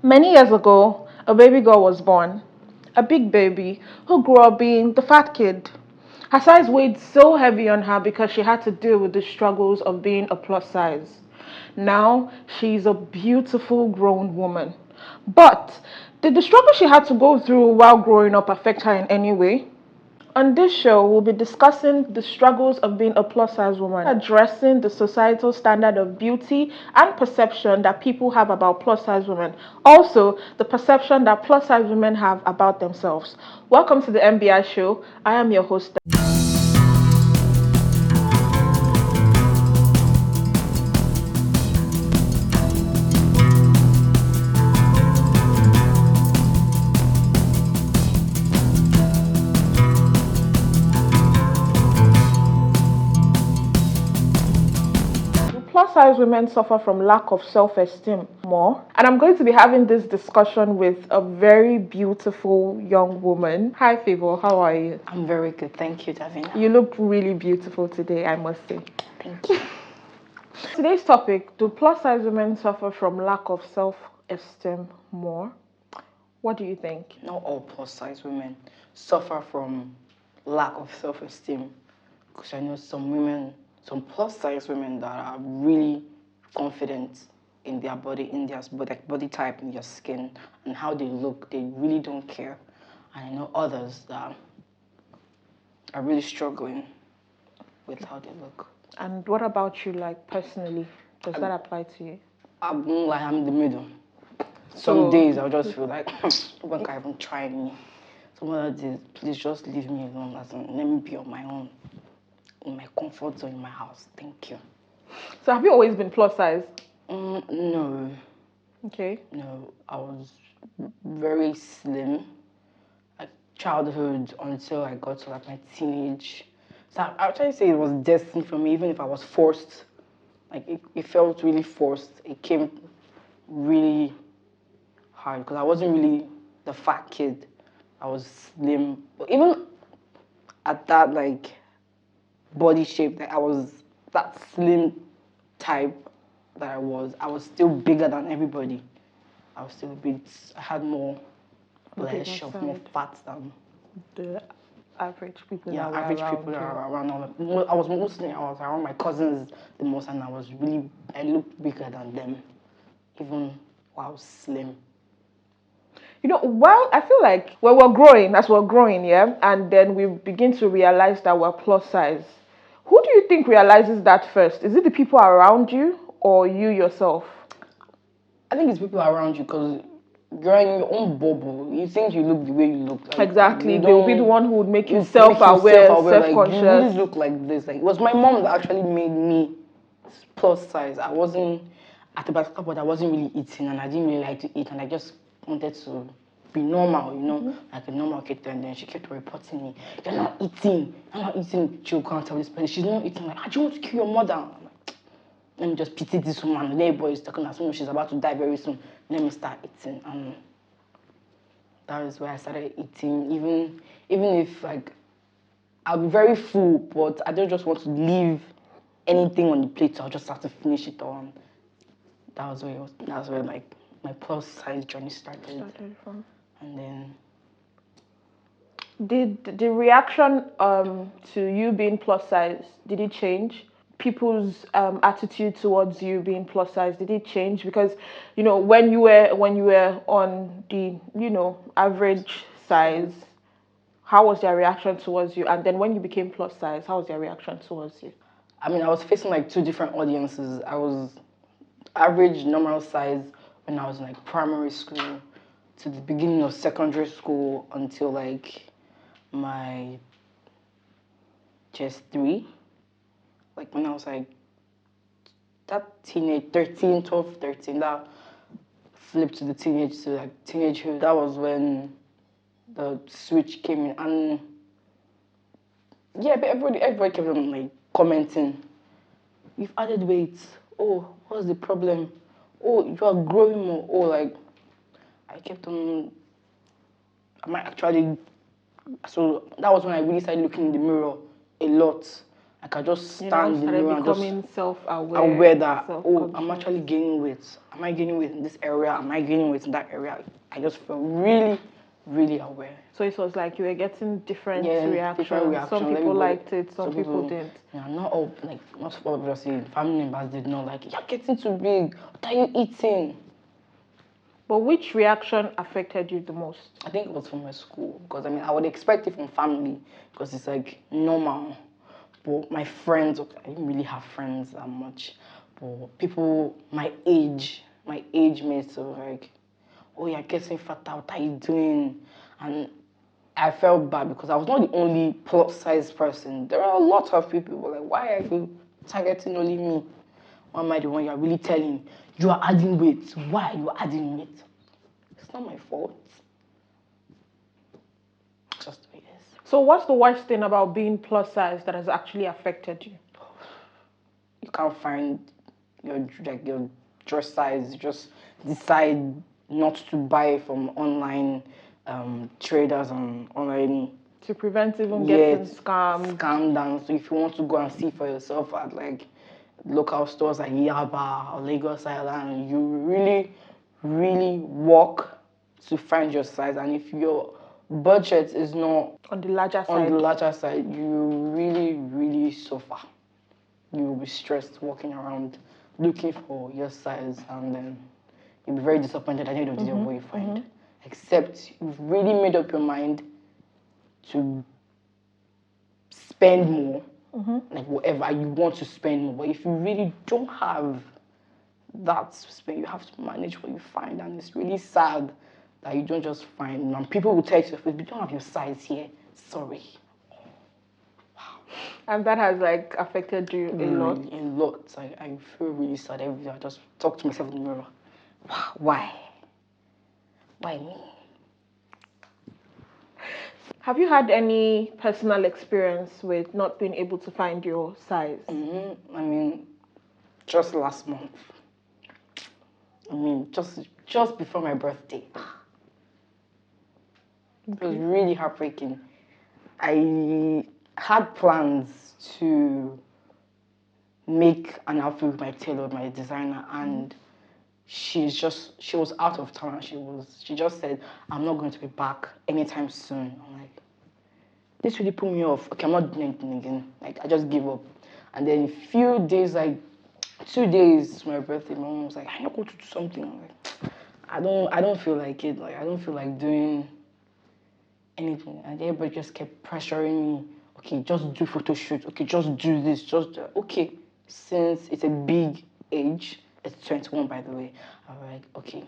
Many years ago, a baby girl was born. A big baby who grew up being the fat kid. Her size weighed so heavy on her because she had to deal with the struggles of being a plus size. Now, she's a beautiful grown woman. But did the struggle she had to go through while growing up affect her in any way? On this show, we'll be discussing the struggles of being a plus size woman, addressing the societal standard of beauty and perception that people have about plus size women. Also, the perception that plus size women have about themselves. Welcome to the MBI show. I am your host. Plus size women suffer from lack of self-esteem more, and I'm going to be having this discussion with a very beautiful young woman. Hi Favor, how are you? I'm very good, thank you, Davina. You look really beautiful today, I must say. Thank you. Today's topic: do plus size women suffer from lack of self-esteem more? What do you think? Not all plus size women suffer from lack of self-esteem, because I know some women, some plus size women that are really confident in their body, in their body type, in their skin, and how they look. They really don't care. And I know others that are really struggling with how they look. And what about you, like personally? Does that apply to you? I'm in the middle. Some days I'll just feel like, when can I even try me? Some other days, please just leave me alone. Let me be on my own, in my comfort zone in my house. Thank you. So have you always been plus size? No. Okay. No, I was very slim, like childhood until I got to like my teenage. So I actually say it was destined for me, even if I was forced. Like it felt really forced. It came really hard because I wasn't really the fat kid. I was slim, but even at that like body shape that I was, that slim type that I was still bigger than everybody. I was still a bit, I had more flesh of more fat than the average people. yeah, that were average around people that you. are around. I was around my cousins the most, and I looked bigger than them, even while I was slim. You know, while I feel like when we're growing, as we're growing, yeah, and then we begin to realize that we're plus size, who do you think realizes that first? Is it the people around you or you yourself? I think it's people around you because you're in your own bubble. You think you look the way you look. Like, Exactly. you They'll be the one who would make you make self-aware, like, self-conscious. you really look like this. Like, it was my mom that actually made me plus size. I wasn't at the particular point. I wasn't really eating, and I didn't really like to eat, and I just wanted to be normal, you know, like a normal kid. And then she kept reporting me, "You're not eating. You're not eating." She'll come and tell this person, "She's not eating." Like, "Do you want to kill your mother?" I'm like, let me just pity this woman. The boy is talking as soon as she's about to die very soon. Let me start eating. And that is where I started eating. Even if like I'll be very full, but I don't just want to leave anything on the plate, so I'll just have to finish it all. And that was where like my plus size journey started. From. And then Did the reaction to you being plus size, did it change? People's attitude towards you being plus size, did it change? Because you know when you were on the average size, how was their reaction towards you? And then when you became plus size, how was their reaction towards you? I mean, I was facing like two different audiences. I was average normal size when I was in like primary school to the beginning of secondary school until like my just 3. Like when I was like that teenage 13, 12, 13, that flipped to the teenagehood. That was when the switch came in, and yeah, but everybody kept on like commenting, "You've added weight. Oh, what's the problem? Oh, you are growing more." Oh, like I kept on. I might actually. So that was when I really started looking in the mirror a lot, I can just You now stand in the started mirror and just becoming self-aware, aware that, oh, I'm self-conscious. actually gaining weight. Am I gaining weight in this area? Am I gaining weight in that area? I just felt really, really aware. So it was like you were getting different Yeah, different reactions. Some reactions. people Everybody, liked it, some people people, didn't. yeah, not all, like, not obviously, family members did not like, you're getting too big. What are you eating? But which reaction affected you the most? I think it was from my school, because I mean, I would expect it from family, because it's like normal. But my friends, okay, I didn't really have friends that much. But people my age mates were like, oh, you're getting fatter, what are you doing? And I felt bad because I was not the only plus size person. There are a lot of people who were like, why are you targeting only me? Why am I the one you're really telling? You are adding weight. Why are you adding weight? It's not my fault. Just the way it is. So what's the worst thing about being plus size that has actually affected you? You can't find your dress size. You just decide not to buy from online traders and online. To prevent even getting scammed. Scam down. So if you want to go and see for yourself at like local stores like Yaba or Lagos Island, you really, really work to find your size. And if your budget is not On the larger on side. the larger side, you really, really suffer. You will be stressed walking around looking for your size, and then you'll be very disappointed at the end of the day of what you find. Except you've really made up your mind to spend more, like whatever you want to spend more. But if you really don't have that to spend, you have to manage what you find, and it's really sad that you don't just find. And people will tell you, if you don't have your size here, sorry. And that has like affected you a lot. A lot. I feel really sad every day. I just talk to myself in the mirror. Why? Why me? Have you had any personal experience with not being able to find your size? I mean, just last month. I mean, just before my birthday. It was really heartbreaking. I had plans to make an outfit with my tailor, my designer, and she was out of town. She just said, I'm not going to be back anytime soon. I'm like, this really put me off. Okay, I'm not doing anything again. Like, I just gave up. And then a few days, like 2 days to my birthday, my mom was like, I'm not going to do something. I'm like, I don't feel like it. Like, I don't feel like doing anything. And everybody just kept pressuring me. Okay, just do photo shoot. Okay, just do this. Okay. Since it's a big age, it's 21 by the way. I'm like, okay,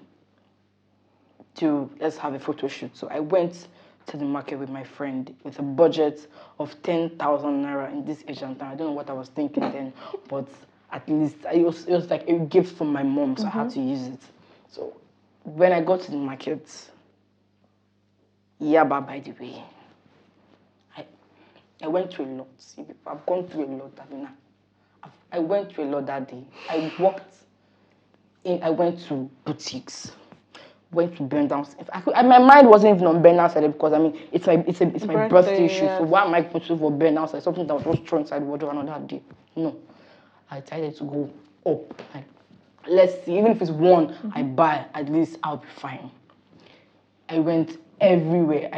let's have a photo shoot. So I went to the market with my friend with a budget of 10,000 naira in this age and time. I don't know what I was thinking then, but at least it was like a gift from my mom, so I had to use it. So when I got to the market, Yaba, by the way, I went through a lot. See, I've gone through a lot, Davina. I went through a lot that day. I went to boutiques, went to burn down. My mind wasn't even on burn outside because I mean it's my birthday shoot. Yes. So why am I going to for burn outside? Something that was just thrown inside the wardrobe another day. No, I decided to go up. Like, let's see, even if it's one I buy, at least I'll be fine. I went everywhere.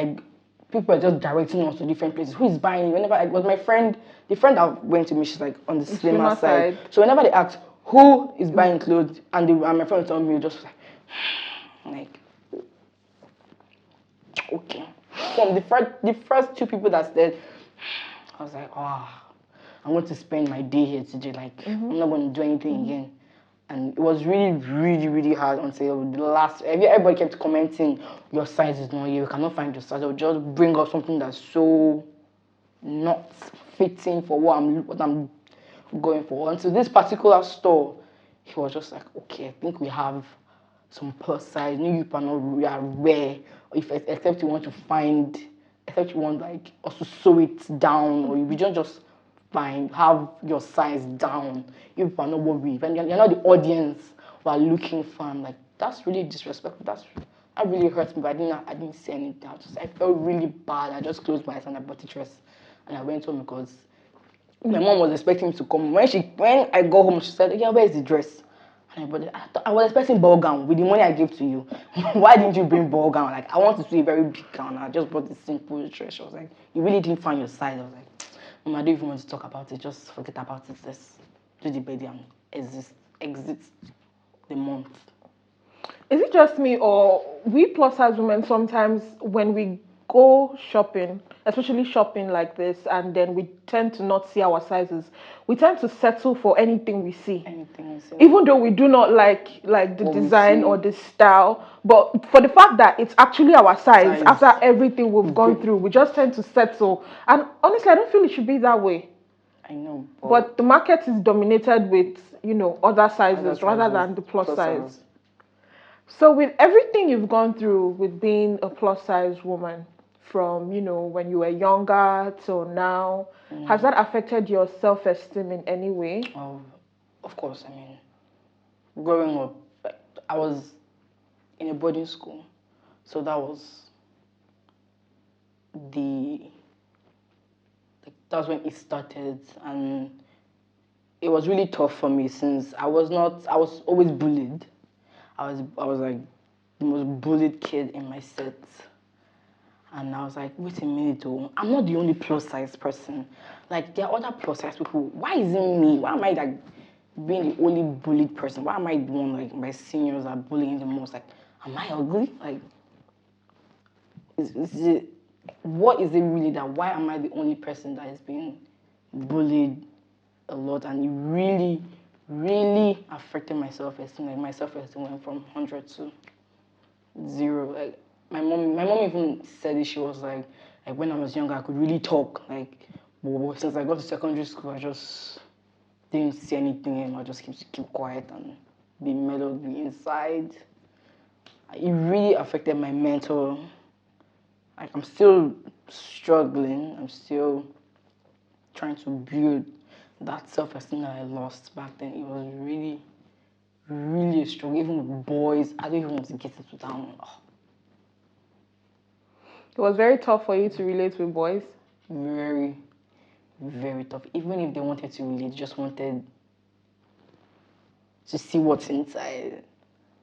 People are just directing us to different places. Who is buying? Whenever I was my friend, the friend that went to me, she's like on the slimmer side. So whenever they asked who is buying clothes, and my friend told me, just like, okay. From the first two people that said, I was like, oh, I'm going to spend my day here today. Like, I'm not going to do anything again. And it was really, really, really hard until the last. Everybody kept commenting, your size is not here. You cannot find your size. They'll just bring up something that's so not fitting for what I'm going for. Until this particular store, he was just like, okay, I think we have some plus size. New people are rare. Except you want to find, except you want like also sew it down, or you don't just have your size down. You people are not worried. When you're not the audience who are looking for. I'm like, that's really disrespectful. That really hurts me. But I didn't say anything. I felt really bad. I just closed my eyes and I bought a dress, and I went home because My mom was expecting me to come. When I got home, she said, "Yeah, where is the dress?" And I was expecting ball gown with the money I gave to you. Why didn't you bring ball gown? Like, I want to see a very big gown. I just brought this simple dress. She was like, "You really didn't find your size." I was like, "Mom, I don't even want to talk about it. Just forget about it. Let's do the birthday and exit the month." Is it just me, or we plus size women sometimes when we go shopping, especially shopping like this, and then we tend to not see our sizes, we tend to settle for anything we see. Anything you say. Even though we do not like the What we design see. or the style, but for the fact that it's actually our size, Size. after everything we've gone through, we just tend to settle. And honestly, I don't feel it should be that way. I know, But the market is dominated with, other sizes rather than the plus size. size. So with everything you've gone through with being a plus size woman, from when you were younger till now, has that affected your self-esteem in any way? Of course. I mean, growing up, I was in a boarding school, so that was that's when it started, and it was really tough for me since I was always bullied. I was like the most bullied kid in my set. And I was like, wait a minute, oh, I'm not the only plus size person. Like, there are other plus size people. Why is it me? Why am I like being the only bullied person? Why am I the one, like, my seniors are bullying the most? Like, am I ugly? Like, what is it really that why am I the only person that is being bullied a lot? And it really, really affected my self-esteem. Like, my self-esteem went from 100 to 0. Like, my mom even said it. She was like when I was younger, I could really talk. Like, but since I got to secondary school, I just didn't see anything. I just keep quiet and be mellowed inside. It really affected my mental. Like, I'm still struggling. I'm still trying to build that self-esteem that I lost back then. It was really, really a struggle. Even with boys, I don't even want to get into that one. Oh. It was very tough for you to relate with boys. Very, very tough. Even if they wanted to relate, they just wanted to see what's inside.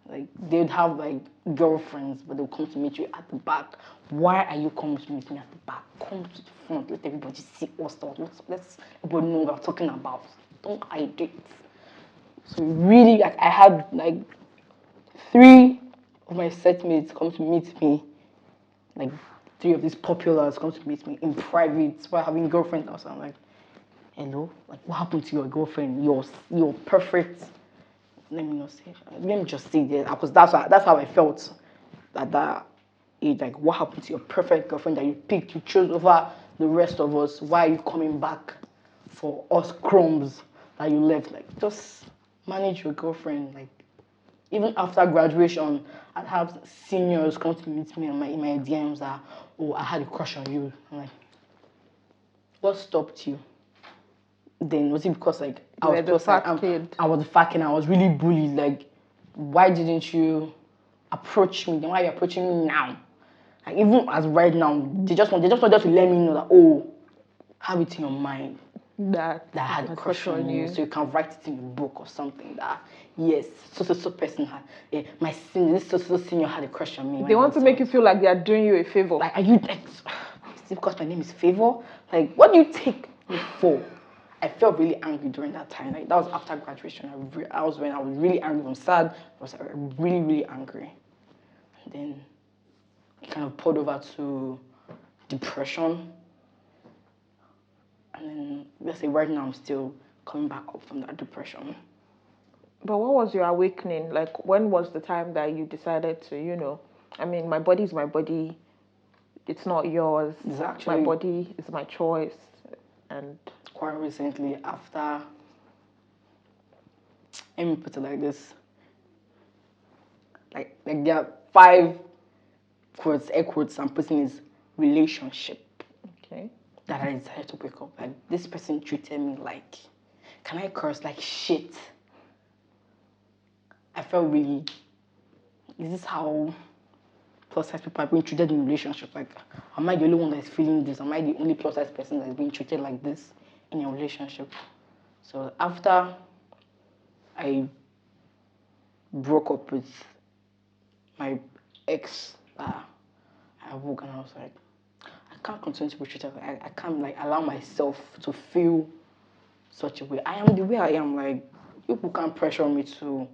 Like, they'd have like girlfriends, but they'll come to meet you at the back. Why are you coming to meet me at the back? Come to the front. Let everybody see what's up. Let's everybody know what we're talking about. Don't hide it. So really, like, I had like 3 of my setmates come to meet me. Like, 3 of these populars come to meet me in private while having girlfriends outside. I'm like, hello? Like, what happened to your girlfriend? You're perfect. Let me not say. Let me just say that, because that's how I felt at that age. Like, what happened to your perfect girlfriend that you picked, you chose over the rest of us? Why are you coming back for us crumbs that you left? Like, just manage your girlfriend. Like, even after graduation, I'd have seniors come to meet me in my DMs that, oh, I had a crush on you. I'm like, what stopped you? Then was it because like I was the fat kid. I was a fat kid and I was really bullied? Like, why didn't you approach me? Then why are you approaching me now? Like, even as right now, they just wanted to let me know that, oh, have it in your mind That I had a crush on you, so you can write it in a book or something that, yes, so person had, my senior, this senior had a crush on me. They want to make you feel like they are doing you a favor. Like, are you, like, is it because my name is Favor? Like, what do you take me for? I felt really angry during that time. Like, that was after graduation. I was when I was really angry. I'm sad. I was really, really angry. And then it kind of poured over to depression. And then, let's say right now, I'm still coming back up from that depression. But what was your awakening? Like, when was the time that you decided to, I mean, my body is my body. It's not yours. Exactly. My body is my choice. And quite recently, after, let me put it like this. Like there are 5 quotes, air quotes, I'm putting is relationship. Okay. That I decided to break up. Like, this person treated me like, can I curse, like shit? I felt really, is this how plus size people are being treated in relationships? Like, am I the only one that's feeling this? Am I the only plus size person that's being treated like this in a relationship. So after I broke up with my ex, I woke and I was like, I can't continue to be treated. I can't like allow myself to feel such a way. I am the way I am. Like people can't pressure me to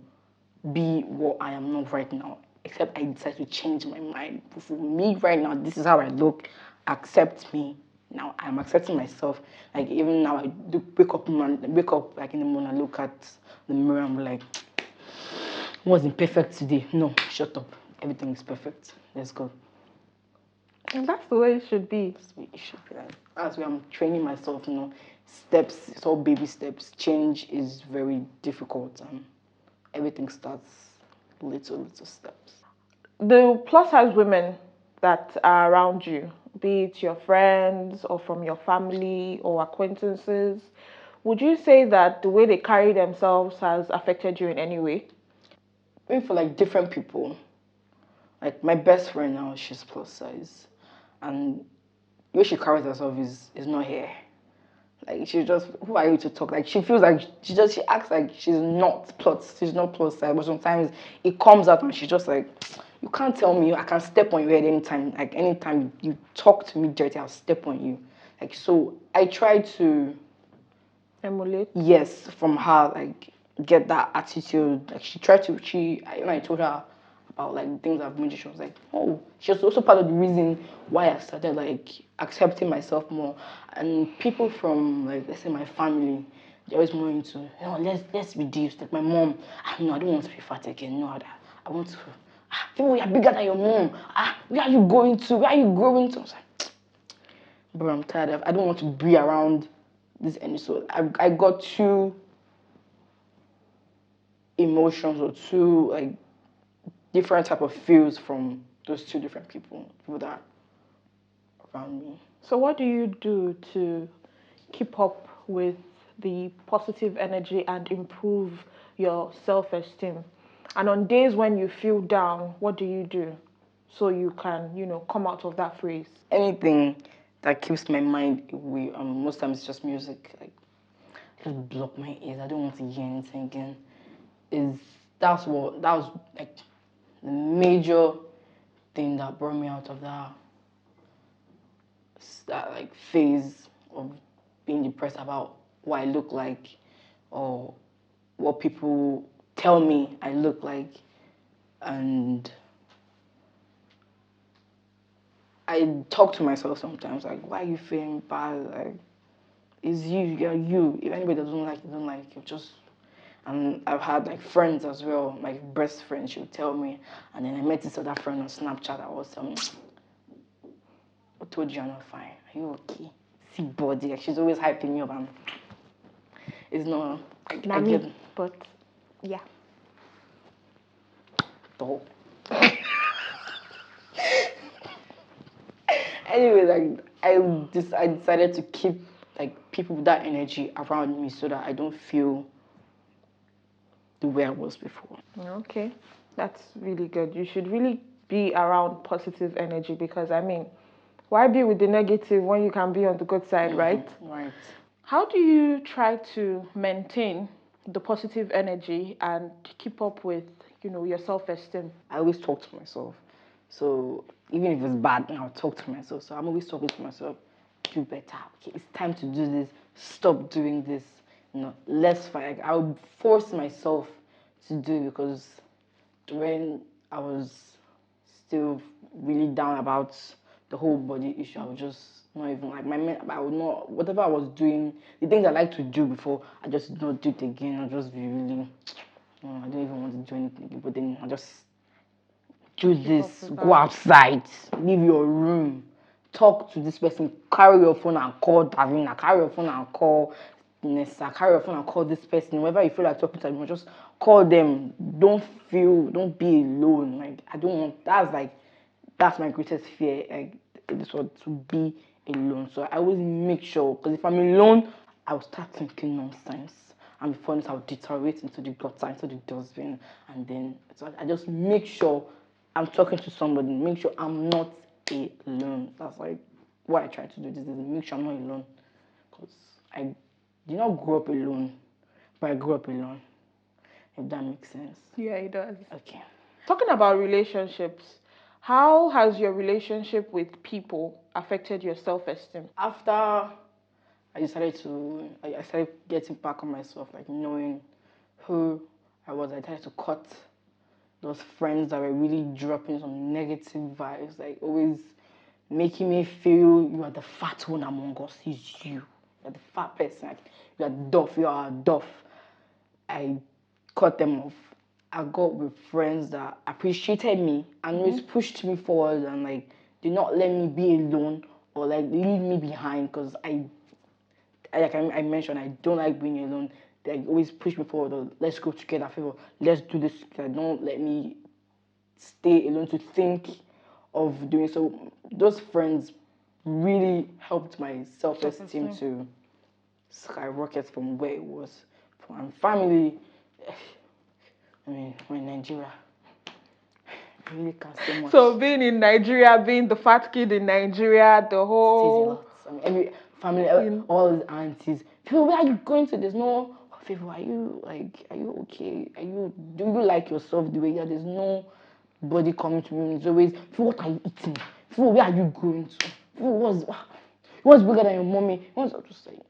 be what I am not right now. Except I decide to change my mind. For me right now, this is how I look. Accept me. Now I'm accepting myself. Like even now, I do wake up like in the morning. I look at the mirror. I'm like, wasn't perfect today. No, shut up. Everything is perfect. Let's go. And that's the way it should be. That's the way it should be like. That's where I'm training myself. Steps. It's all baby steps. Change is very difficult. Everything starts little steps. The plus size women that are around you, be it your friends or from your family or acquaintances, would you say that the way they carry themselves has affected you in any way? Maybe for like different people. Like my best friend now, she's plus size, and the way she carries herself is not here. Like she's just, who are you to talk? Like she feels like she acts like she's not plus size, but sometimes it comes out and she's just like, you can't tell me I can step on your head anytime. Like anytime you talk to me dirty, I'll step on you. Like so I try to Emulate? yes, from her, like get that attitude. Like she tried to when I told her about like things I've mentioned, she was like, oh, she was also part of the reason why I started like accepting myself more. And people from like let's say my family, they're always more into, let's reduce. Like my mom, no, I don't want to be fat again. No, I want to people, you're bigger than your mom. Where are you going to? Where are you growing to? I was like, bro, I'm tired of I don't want to be around this energy. So I got two emotions or two like different type of feels from those two different people that are around me. So, what do you do to keep up with the positive energy and improve your self esteem? And on days when you feel down, what do you do so you can, come out of that phase? Anything that keeps my mind away, most times it's just music. Like just block my ears. I don't want to hear anything again. That was like the major thing that brought me out of that like phase of being depressed about what I look like or what people tell me I look like. And I talk to myself sometimes like, why are you feeling bad? Like it's you're you. If anybody doesn't like you, don't like you. Just and I've had like friends as well, my best friend, she would tell me, and then I met this other friend on Snapchat that was I told you I'm not fine. Are you okay? See body, like she's always hyping me up and it's not I Me, get but yeah. though. Anyway, like I decided to keep like people with that energy around me so that I don't feel the way I was before. Okay, that's really good. You should really be around positive energy because, I mean, why be with the negative when you can be on the good side, right? Right. How do you try to maintain the positive energy and keep up with, your self-esteem? I always talk to myself. So even if it's bad, I'll talk to myself. So I'm always talking to myself, do better. Okay, it's time to do this. Stop doing this. Less fight. I'll force myself to do it because when I was still really down about the whole body issue, I was just not even like I would not whatever I was doing, the things I like to do before, I just did not do it again. I just be really I don't even want to do anything again. But then I just do Keep up this, with go that. outside, leave your room, talk to this person, carry your phone and call Davina, carry your phone and call Nessa, carry your phone and call this person. Whenever you feel like talking to them, just call them. Don't be alone. Like I don't want. That's my greatest fear. Like this was to be alone. So I always make sure because if I'm alone, I will start thinking nonsense. And before this, I'll deteriorate into the gutter, into the dustbin, and then so I just make sure I'm talking to somebody. Make sure I'm not alone. That's like what I try to do. This is make sure I'm not alone, because did not grow up alone, but I grew up alone. If that makes sense. Yeah, it does. Okay. Talking about relationships, how has your relationship with people affected your self-esteem? After I started getting back on myself, like knowing who I was. I tried to cut those friends that were really dropping some negative vibes, like always making me feel you are the fat one among us. It's you. You're the fat person. Like, you are duff. You are duff. I cut them off. I got with friends that appreciated me and always pushed me forward and like did not let me be alone or like leave me behind because I mentioned, I don't like being alone. They always push me forward. Or, let's go together. Let's do this together. Don't let me stay alone to think of doing so. Those friends really helped my self-esteem to skyrocket from where it was. From family, I mean, we're in Nigeria. I really can't say much. So being in Nigeria, being the fat kid in Nigeria, the Says a whole lot. I mean, every family, all the aunties. People, where are you going to? There's no favor. Are you okay? Do you like yourself the way you are? There's no body coming to me. It's always, what are you eating? Where are you going to? What's bigger than your mommy? What's just like,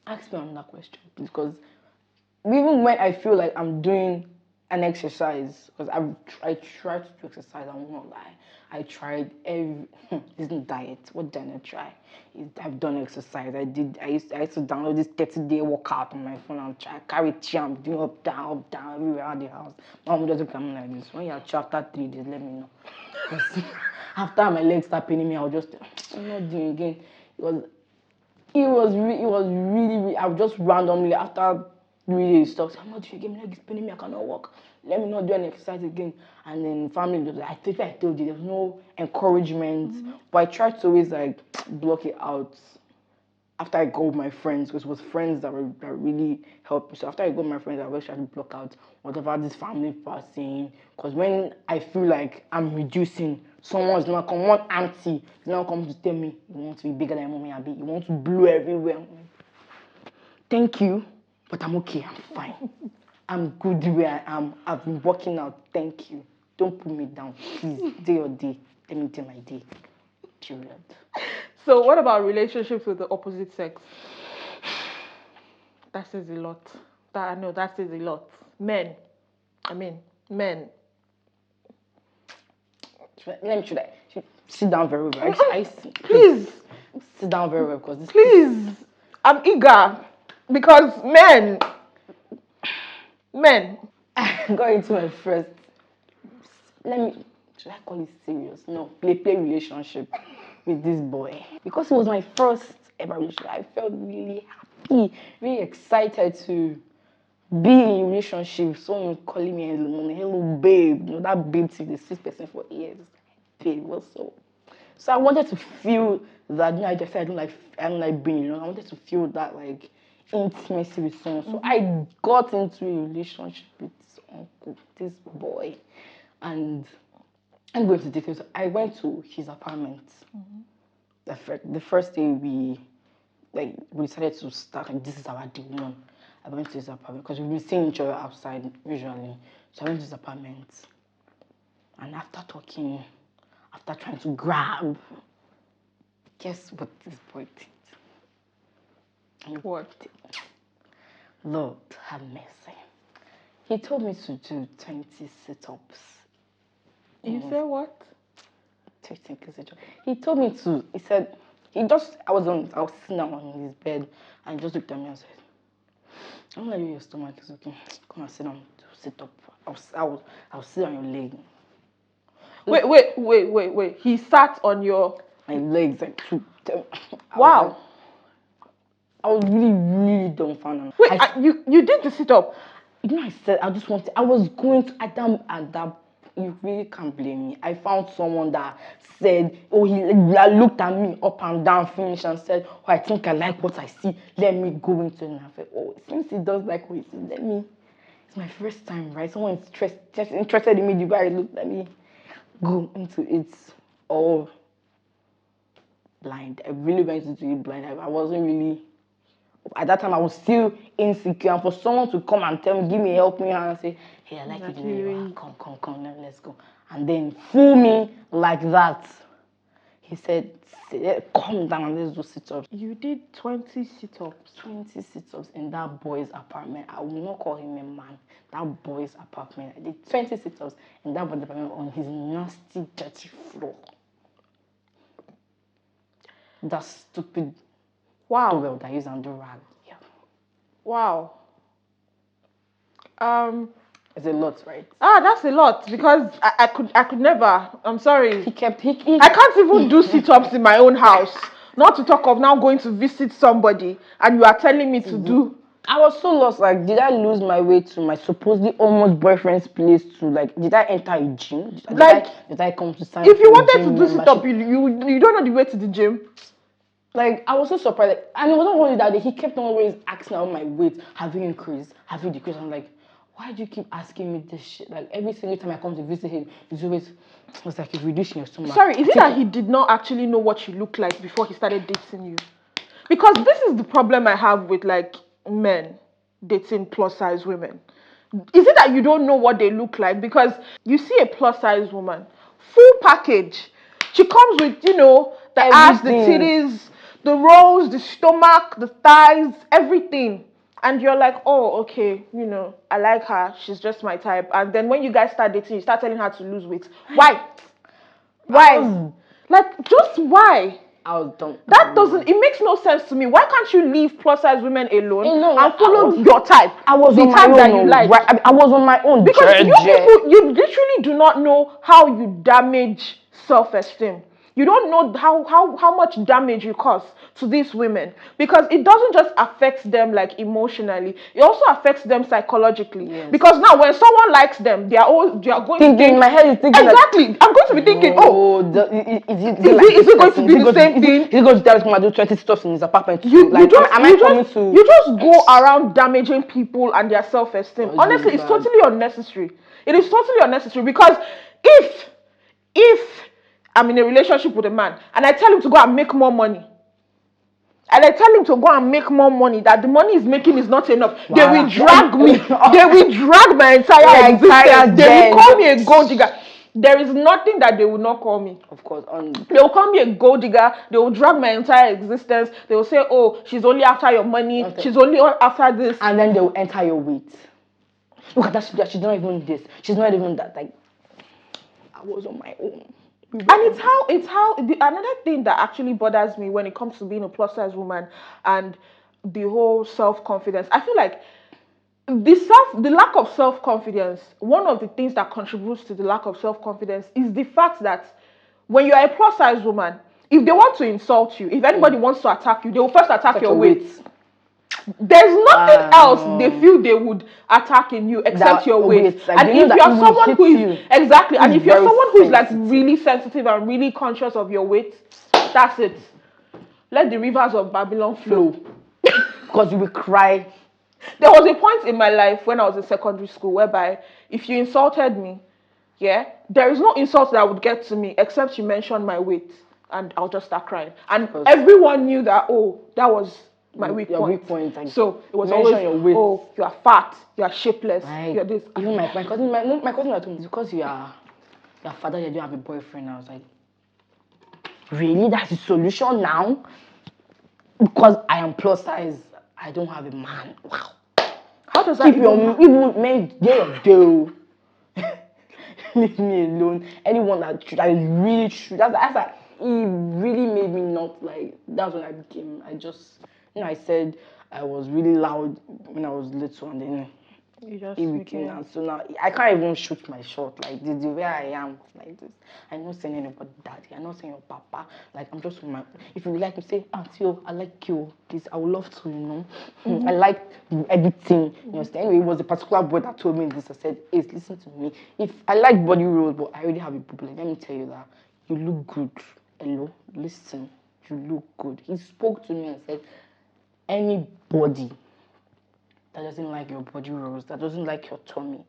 ask me another question, please, because even when I feel like I'm doing an exercise, because I tried to do exercise, I won't lie. I tried every this isn't diet. What did I try? I've done exercise. I used to download this 30-day workout on my phone and try carry champ, doing up down, everywhere around the house. My mom doesn't come like this. When you're after 3 days, let me know. Because after my legs start paining me, I'm not doing again. It was really, I was just randomly after 3 days stuff. I'm not doing again, my leg is paining me, I cannot walk. Let me not do any exercise again. And then family was like, I told you, there was no encouragement. But I tried to always like block it out after I go with my friends, because it was friends that really helped me. So after I go with my friends, I always try to block out whatever this family people are saying. Because when I feel like I'm reducing, someone's not come, one auntie is now come to tell me, you want to be bigger than mommy, Abby, you want to blow everywhere. Thank you, but I'm okay, I'm fine. I'm good the way I am. I've been working out, thank you. Don't put me down, please. Day or day, let me do my day. Period. So what about relationships with the opposite sex? That says a lot. That says a lot. Men. Men. Should I sit down very well? Please. Sit down very well because this. Please. I'm eager. Because men. I got into my first. Should I call it serious? No, play relationship with this boy. Because it was my first ever relationship, I felt really happy, really excited to be in a relationship. Someone calling me hello babe. You know, that babe thing, the 6% for years. Babe, what's up? So I wanted to feel that, I just said I don't like being alone. I wanted to feel that like intimacy with someone. So I got into a relationship with this boy, and I'm going to details. I went to his apartment. The first day we decided to start, like, this is our day one. I went to his apartment because we've been seeing each other outside usually. So I went to his apartment, and after talking, after trying to grab, guess what this boy did? What? Lord have mercy. He told me to do 20 sit-ups. You said what? 20 sit-ups. He told me to, he said, I was sitting down on his bed, and he just looked at me and said, I'm like, your stomach is okay. Come and sit down, sit up. I'll sit on your leg. Wait. He sat on your... My legs, like, Wow. I was really, really dumbfounded. Wait, you did the sit-up? You know, I said, I was going to, at that, you really can't blame me. I found someone that said, he looked at me up and down, finished, and said, I think I like what I see. Let me go into it. And I said, since he does like what he sees, it's my first time, right? Someone is just interested in me, the way I look, let me go into it all blind. I really went into it blind. I wasn't really at that time I was still insecure, and for someone to come and tell me, help me and say, hey, I like you the way you are, come, let's go, and then fool me like that. He said, calm down and let's do sit-ups. You did 20 sit-ups. 20 sit-ups in that boy's apartment. I will not call him a man. That boy's apartment. I did 20 sit-ups in that boy's apartment on his nasty, dirty floor. That stupid towel that I use and do rag. Yeah. Wow. It's a lot, right? That's a lot because I could never. I'm sorry. He kept. I can't even do sit-ups in my own house. Not to talk of now going to visit somebody and you are telling me to do. I was so lost. Like, did I lose my way to my supposedly almost boyfriend's place? To like, did I enter a gym? Did I come to sign? If you wanted to do sit-up, you don't know the way to the gym. Like, I was so surprised. And it wasn't only that day. He kept on always asking about my weight. Have you increased? Have you decreased? I'm like, why do you keep asking me this shit? Like, every single time I come to visit him, he's always, it's like, you're reducing your stomach. Sorry, is it that he did not actually know what you look like before he started dating you? Because this is the problem I have with, like, men dating plus-size women. Is it that you don't know what they look like? Because you see a plus-size woman, full package. She comes with, the ass, the titties, the rolls, the stomach, the thighs, everything. And you're like, oh, okay, I like her. She's just my type. And then when you guys start dating, you start telling her to lose weight. Why? Why? Like, just why? I was dumb. It makes no sense to me. Why can't you leave plus-size women alone and follow your type? I was on my own. That you like. Right? I was on my own. Because you people, you literally do not know how you damage self-esteem. You don't know how much damage you cause to these women, because it doesn't just affect them like emotionally, it also affects them psychologically. Yes. Because now when someone likes them, they are going to think, my head is thinking exactly. Like, I'm going to be thinking, is it going to be the same thing? He's going to tell me to do 20 stuff in his apartment. You just go around damaging people and their self-esteem. Honestly, it's totally unnecessary. It is totally unnecessary, because if I'm in a relationship with a man and I tell him to go and make more money, that the money he's making is not enough, wow, they will drag me. They will drag my entire existence. They will call me a gold digger. There is nothing that they will not call me. Of course. They will call me a gold digger. They will drag my entire existence. They will say, oh, she's only after your money. Okay. She's only after this. And then they will enter your weight. Look at that. She's not even this. She's not even that. Like, I was on my own. And another thing that actually bothers me when it comes to being a plus-size woman and the whole self-confidence. I feel like the lack of self-confidence, one of the things that contributes to the lack of self-confidence is the fact that when you're a plus-size woman, if they want to insult you, if anybody wants to attack you, they will first attack your weight. There's nothing else they feel they would attack in you except your weight. Like, and if you're someone who is and if you're someone who is like really sensitive and really conscious of your weight, that's it. Let the rivers of Babylon flow. Because you will cry. There was a point in my life when I was in secondary school whereby if you insulted me, there is no insult that would get to me except you mention my weight, and I'll just start crying. And everyone knew that, that was my weak point. Like, so it was always, your weight. Oh, you are fat, you are shapeless, you are this. Even my cousin told me, because you are father, you don't have a boyfriend. I was like, really? That's the solution now? Because I am plus size, I don't have a man. Wow. How does that even men do? Leave me alone. Anyone that is really true. That's like, it really made me not like. That's when I said I was really loud when I was little, and then it became now. So now I can't even shoot my shot like this. The way I am like this, I'm not saying anybody daddy. I'm not saying your papa. Like, I'm just my. If you like to say, auntie, I like you. This I would love to, I like everything. You understand? Anyway, it was a particular boy that told me this. I said, Ace, listen to me. If I like body rolls, but I already have a problem. Let me tell you that you look good. Hello, listen. You look good. He spoke to me and said, anybody that doesn't like your body rolls, that doesn't like your tummy,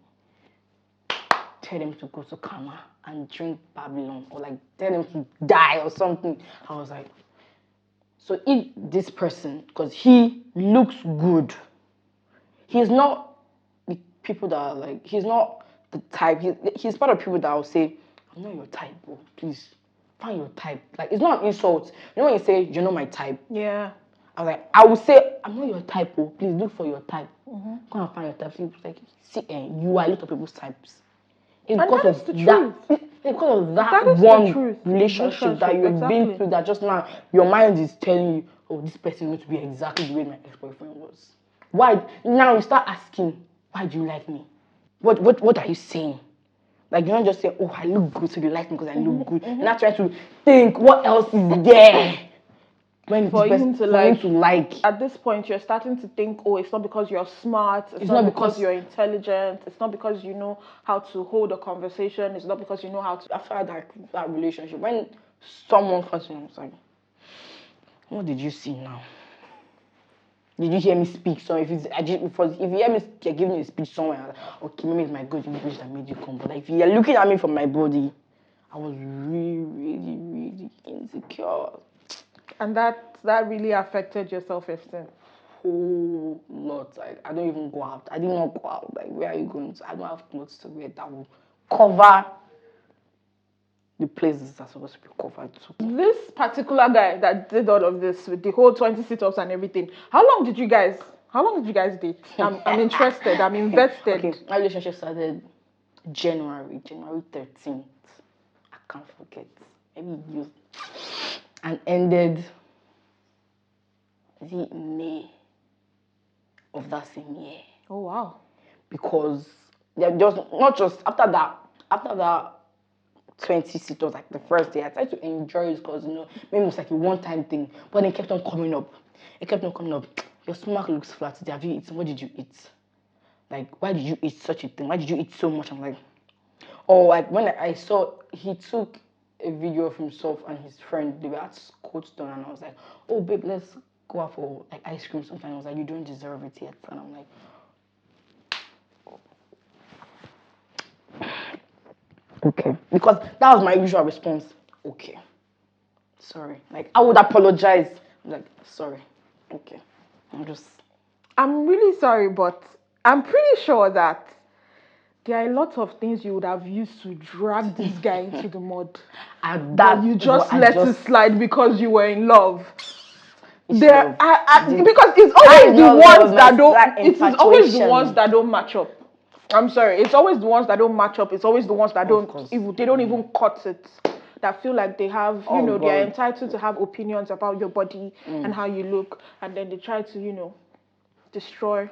tell them to go to Kama and drink Babylon, or like tell them to die or something. I was like, So if this person, because he looks good, he's not the people that are like, he's not the type, he's part of people that will say, I'm not your type, bro, please, find your type. Like, it's not an insult. You know when you say, you're not my type? Yeah. I was like, I would say, I'm not your type, bro, please look for your type. Go and find your type. So like, see, you are a lot of people's types. It's And because that is of the that, truth. it's because of that That is the one truth. relationship that you've Exactly. been through, that just now your mind is telling you, oh, this person is going to be exactly the way my ex-boyfriend was. Why? Now you start asking, why do you like me? What are you saying? Like, you're not just saying, oh, I look good, so you like me because I look good. You're not trying to think what else is there when For him to like. At this point, you're starting to think, oh, it's not because you're smart. It's not because you're intelligent. It's not because you know how to hold a conversation. It's not because you know how to. After that relationship, when someone comes to me, it's like, what did you see now? Did you hear me speak? So if you hear me giving you a speech somewhere, okay, maybe it's my good English that made you come. But like, if you're looking at me from my body, I was really insecure. And that really affected your self-esteem. Whole lot. Like, I don't even go out. I did not go out. Like, where are you going to? I don't have clothes to wear that will cover the places that are supposed to be covered too. This particular guy that did all of this with the whole 20 sit-ups and everything, how long did you guys date? I'm interested. I'm invested. Okay, my relationship started January 13th. I can't forget. Maybe you. And ended the May of that same year. Oh wow. Because they're just not just after that 20 sit-ups, like the first day, I tried to enjoy it because, maybe it was like a one-time thing. But then it kept on coming up. Your stomach looks flat today. Have you eaten? What did you eat? Like, why did you eat such a thing? Why did you eat so much? I'm like, or like when I saw he took a video of himself and his friend, they were at Scottsdale, and I was like, oh babe, let's go out for like ice cream sometime. I was like, you don't deserve it yet. And I'm like, okay, because that was my usual response. Okay, sorry. Like, I would apologize. I'm like, sorry. Okay, I'm really sorry, but I'm pretty sure that there are a lot of things you would have used to drag this guy into the mud. And that you just let it slide because you were in love. Because it's always the ones that don't. It is always the ones that don't match up. I'm sorry. It's always the ones that don't match up. It's always the ones that they don't even cut it. That feel like they have, they are entitled to have opinions about your body and how you look, and then they try to, destroy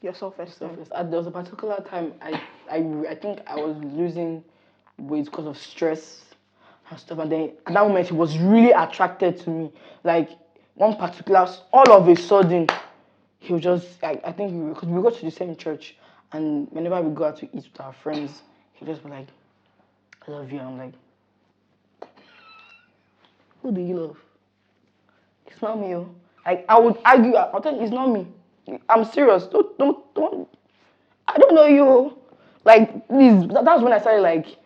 your self-esteem. There was a particular time I think I was losing weight because of stress and stuff, and then at that moment he was really attracted to me. Like, one particular, all of a sudden, he was just, I think because we go to the same church, and whenever we go out to eat with our friends, he just be like, I love you. I'm like, who do you love? It's not me. Like, I would argue, I'll tell you, it's not me. I'm serious. Don't. I don't know you. Like, please. That's when I started, like,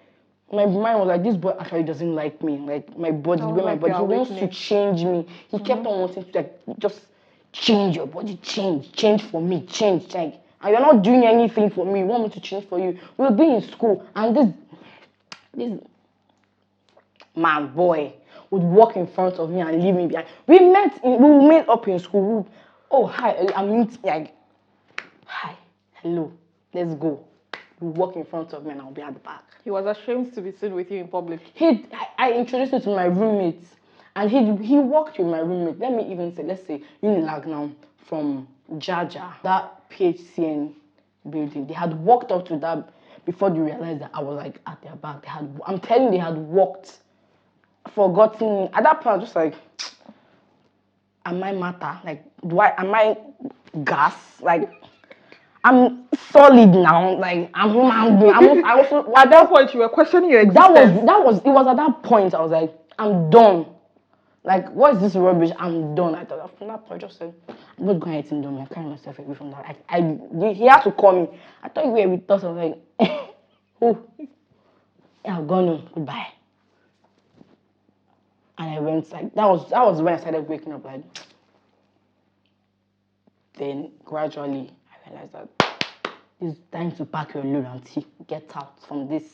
my mind was like, this boy actually doesn't like me. Like, my body, the way my body, he wants to change me. He kept on wanting to, like, just change your body, change for me, change. And you're not doing anything for me. You want me to change for you. We'll be in school, and this man, boy, would walk in front of me and leave me behind. We met up in school. Oh, hi, like, hi, hello, let's go. You walk in front of me and I'll be at the back. He was ashamed to be seen with you in public. I introduced him to my roommates, and he walked with my roommate. Let me even say, let's say Unilag now from Jaja, that PHCN building. They had walked up to that before they realized that I was like at their back. I'm telling you, they had walked, forgotten. At that point, I was just like, am I matter? Like, am I gas? Like, I'm solid now. Like, I'm human being. At that point, you were questioning your existence. It was at that point I was like, I'm done. Like, what is this rubbish? I'm done. I thought from that point, I just said, I'm not going to anything. I'm carrying myself away from that. He had to call me. I thought you were with us. I was like, oh, yeah, I've gone on. Goodbye. And I went like that was when I started waking up like. Then gradually I realized that it's time to pack your load and get out from this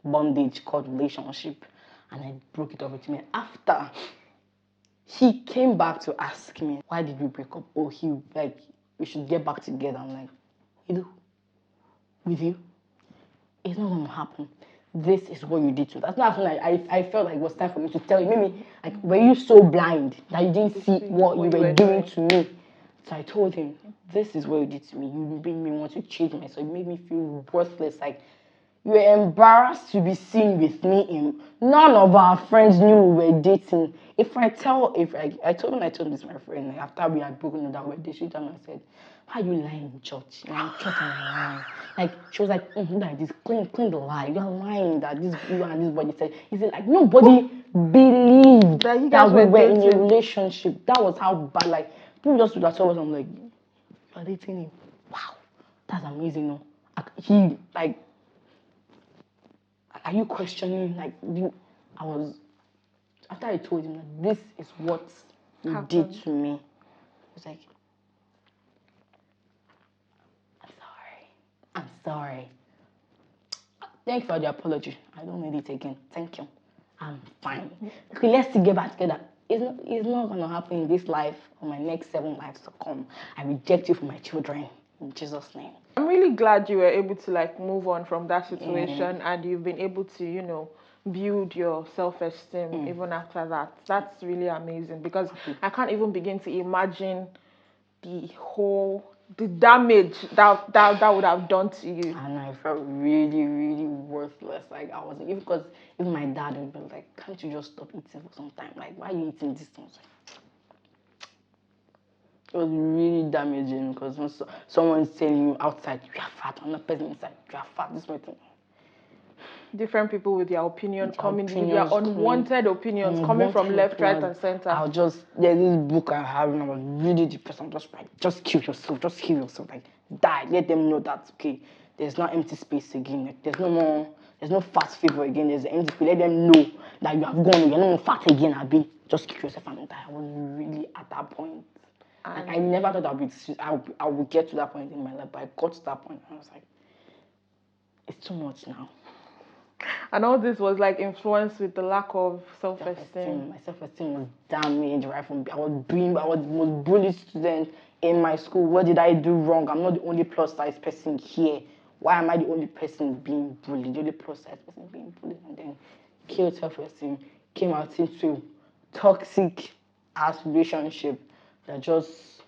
bondage called relationship. And I broke it off with him. After he came back to ask me, why did we break up? Oh, we should get back together. I'm like, with you? It's not gonna happen. This is what you did to that's not like I felt like it was time for me to tell you. Maybe like were you so blind that you didn't see what you were doing to me? So I told him, this is what you did to me. You made me want to change myself. You made me feel worthless. Like you were embarrassed to be seen with me. None of our friends knew we were dating. I told this to my friend like, after we had broken up that way, she told me, I said, why are you lying in church? You're in church and you're lying. Like she was like, like this clean the lie. You're lying that this you and this body said. He said like nobody believed that we were in a relationship. That was how bad. Like people just would have told us, I'm like, you're dating him. Wow, that's amazing. No, he like. Are you questioning? Like, after I told him that this is what you did to me, I was like, I'm sorry. Thank you for the apology. I don't need it again. Thank you. I'm fine. Okay, let's still get back together. It's not going to happen in this life or my next 7 lives to come. I reject you for my children. In Jesus' name. I'm really glad you were able to like move on from that situation and you've been able to, build your self-esteem even after that. That's really amazing because I can't even begin to imagine the damage that would have done to you. And I felt really, really worthless. Like I was because even my dad would be like, can't you just stop eating for some time? Like why are you eating this thing? It was really damaging because when someone's telling you outside you are fat, another person inside you are fat. This thing. Different people with their opinions coming, with their unwanted opinions coming from left, right, and center. There's this book I have and I was really depressed. I'm just like, just kill yourself, like die. Let them know that okay, there's no empty space again. Like, there's no fat fever again. There's an empty space. Let them know that you have gone. You're not fat again. Just kill yourself and die. I was really at that point. Like, I never thought I would get to that point in my life, but I got to that point and I was like, it's too much now. And all this was like influenced with the lack of self-esteem. My self-esteem was damaged right from I was the most bullied student in my school. What did I do wrong? I'm not the only plus size person here. Why am I the only person being bullied? The only plus size person being bullied, and then killed self-esteem, came out into toxic ass relationship that just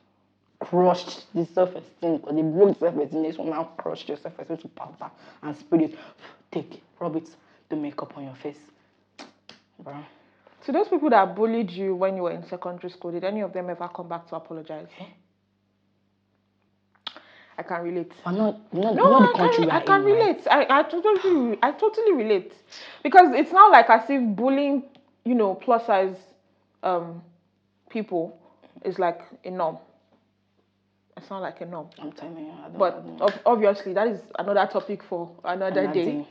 crushed the self-esteem because they broke self-esteem. This one now crushed your self-esteem to powder and spread it. Rub it, the makeup on your face. Bro. So those people that bullied you when you were in secondary school, did any of them ever come back to apologize? I can relate. Not the country I can relate. Right? I totally relate. Because it's not like as if bullying, plus size people is like a norm. It's not like a norm. I'm telling you. But obviously, that is another topic for another day.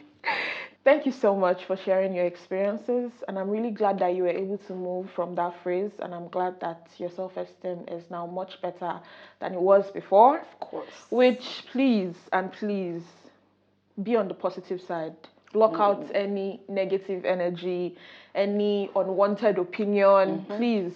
Thank you so much for sharing your experiences. And I'm really glad that you were able to move from that phrase. And I'm glad that your self-esteem is now much better than it was before. Of course. Which, please be on the positive side. Block out any negative energy, any unwanted opinion. Please.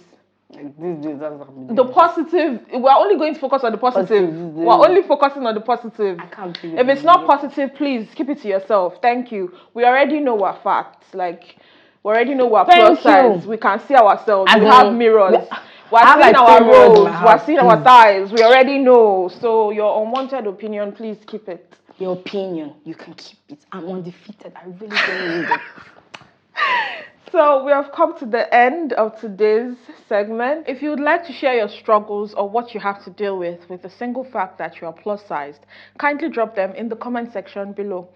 Like these days, that's the positive. We're only going to focus on the positive. We're only focusing on the positive. I can't believe if it's not positive, please keep it to yourself. Thank you. We already know we're fat. Like we already know we're plus size. We can see ourselves. We have mirrors. We're seeing our rolls. We're seeing our thighs. We already know. So your unwanted opinion, please keep it. Your opinion, you can keep it. I'm undefeated. I really don't need it. So we have come to the end of today's segment. If you would like to share your struggles or what you have to deal with the single fact that you are plus sized, kindly drop them in the comment section below.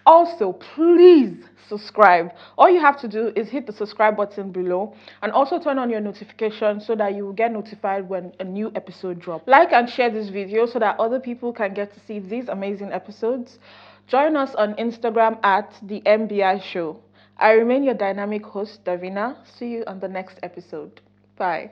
Also, please subscribe. All you have to do is hit the subscribe button below and also turn on your notifications so that you will get notified when a new episode drops. Like and share this video so that other people can get to see these amazing episodes. Join us on Instagram at the MBI Show. I remain your dynamic host, Davina. See you on the next episode. Bye.